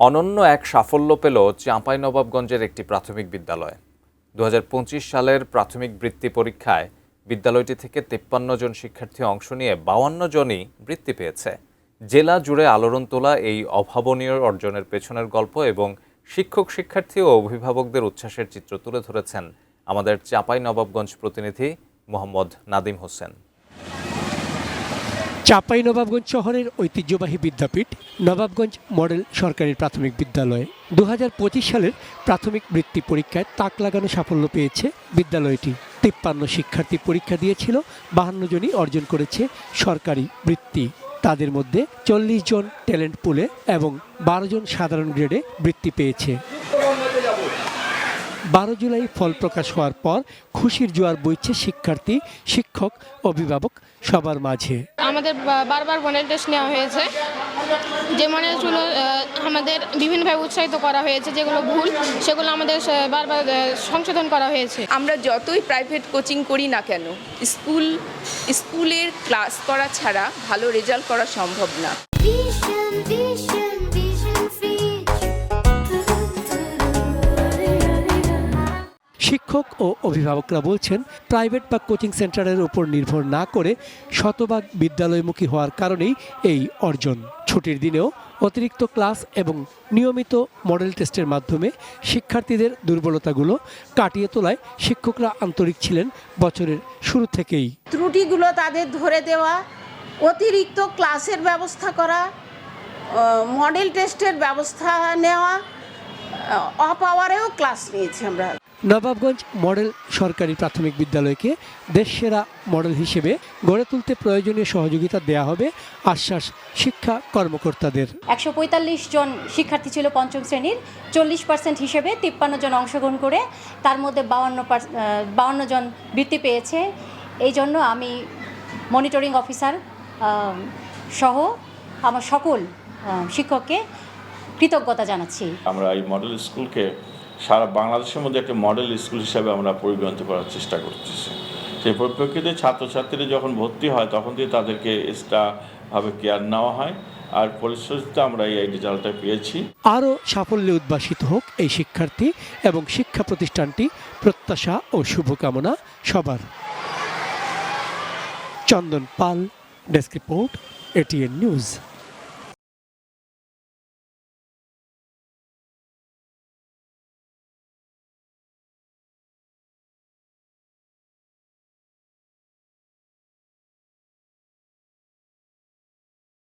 অনন্য এক সাফল্য পেল চাঁপাইনবাবগঞ্জের একটি প্রাথমিক বিদ্যালয়। ২০২৫ সালের প্রাথমিক বৃত্তি পরীক্ষায় বিদ্যালয়টি থেকে ৫৩ জন শিক্ষার্থী অংশ নিয়ে ৫২ জনই বৃত্তি পেয়েছে। জেলা জুড়ে আলোড়ন তোলা এই অভাবনীয় অর্জনের পেছনের গল্প এবং শিক্ষক শিক্ষার্থী ও অভিভাবকদের উচ্ছ্বাসের চিত্র তুলে ধরেছেন আমাদের চাঁপাইনবাবগঞ্জ প্রতিনিধি মোহাম্মদ নাদিম হোসেন। চাঁপাইনবাবগঞ্জ শহরের ঐতিহ্যবাহী বিদ্যাপীঠ নবাবগঞ্জ মডেল সরকারি প্রাথমিক বিদ্যালয় ২০২৫ সালের প্রাথমিক বৃত্তি পরীক্ষায় তাক লাগানো সাফল্য পেয়েছে বিদ্যালয়টি। ৫৩ শিক্ষার্থী পরীক্ষা দিয়েছিল, ৫২ জনই অর্জন করেছে সরকারি বৃত্তি। তাদের মধ্যে ৪০ জন ট্যালেন্ট পুলে এবং ১২ জন সাধারণ গ্রেডে বৃত্তি পেয়েছে। ১২ জুলাই ফল প্রকাশ হওয়ার পর খুশির জোয়ার বইছে শিক্ষার্থী, শিক্ষক, অভিভাবক সবার মাঝে। আমাদের বারবার মডেল টেস্ট নেওয়া হয়েছে, যে মডেলগুলো আমাদের বিভিন্নভাবে উৎসাহিত করা হয়েছে, যেগুলো ভুল সেগুলো আমাদের বারবার সংশোধন করা হয়েছে। আমরা যতই প্রাইভেট কোচিং করি না কেন, স্কুলের ক্লাস করা ছাড়া ভালো রেজাল্ট করা সম্ভব না। শিক্ষক ও অভিভাবকরা বলছেন, প্রাইভেট বা কোচিং সেন্টারের উপর নির্ভর না করে শতভাগ বিদ্যালয়মুখী হওয়ার কারণেই এই অর্জন। ছুটির দিনেও অতিরিক্ত ক্লাস এবং নিয়মিত মডেল টেস্টের মাধ্যমে শিক্ষার্থীদের দুর্বলতাগুলো কাটিয়ে তোলায় শিক্ষকরা আন্তরিক ছিলেন বছরের শুরু থেকেই। ত্রুটিগুলো তাদের ধরে দেওয়া, অতিরিক্ত ক্লাসের ব্যবস্থা করা, মডেল টেস্টের ব্যবস্থা নেওয়া, অফ আওয়ারেও ক্লাস নিয়েছি আমরা। নবাবগঞ্জ মডেল সরকারি প্রাথমিক বিদ্যালয়কে দেশসেরা মডেল হিসেবে গড়ে তুলতে প্রয়োজনীয় সহযোগিতা দেয়া হবে আশ্বাস শিক্ষা কর্মকর্তাদের। ১৪৫ জন শিক্ষার্থী ছিল পঞ্চম শ্রেণীর, 40% হিসেবে ৫৩ জন অংশগ্রহণ করে তার মধ্যে ৫২ জন বৃত্তি পেয়েছে। এই জন্য আমি মনিটরিং অফিসার সহ আমার সকল শিক্ষককে কৃতজ্ঞতা জানাচ্ছি। আমরা এই মডেল স্কুলকে সারা বাংলাদেশের মধ্যে একটা মডেল স্কুল হিসাবে আমরা পরিগণিত করার চেষ্টা করতেছি। সেই পরিপ্রেক্ষিতে ছাত্রছাত্রীরা যখন ভর্তি হয় তখন দিয়ে তাদেরকে এক্সট্রাভাবে কেয়ার নেওয়া হয়, আর পরিস্থিতিতে আমরা এই রেজাল্টটা পেয়েছি। আরও সাফল্যে উদ্ভাসিত হোক এই শিক্ষার্থী এবং শিক্ষা প্রতিষ্ঠানটি, প্রত্যাশা ও শুভকামনা সবার। চন্দন পাল, ডেস্ক রিপোর্ট, এটিএন নিউজ।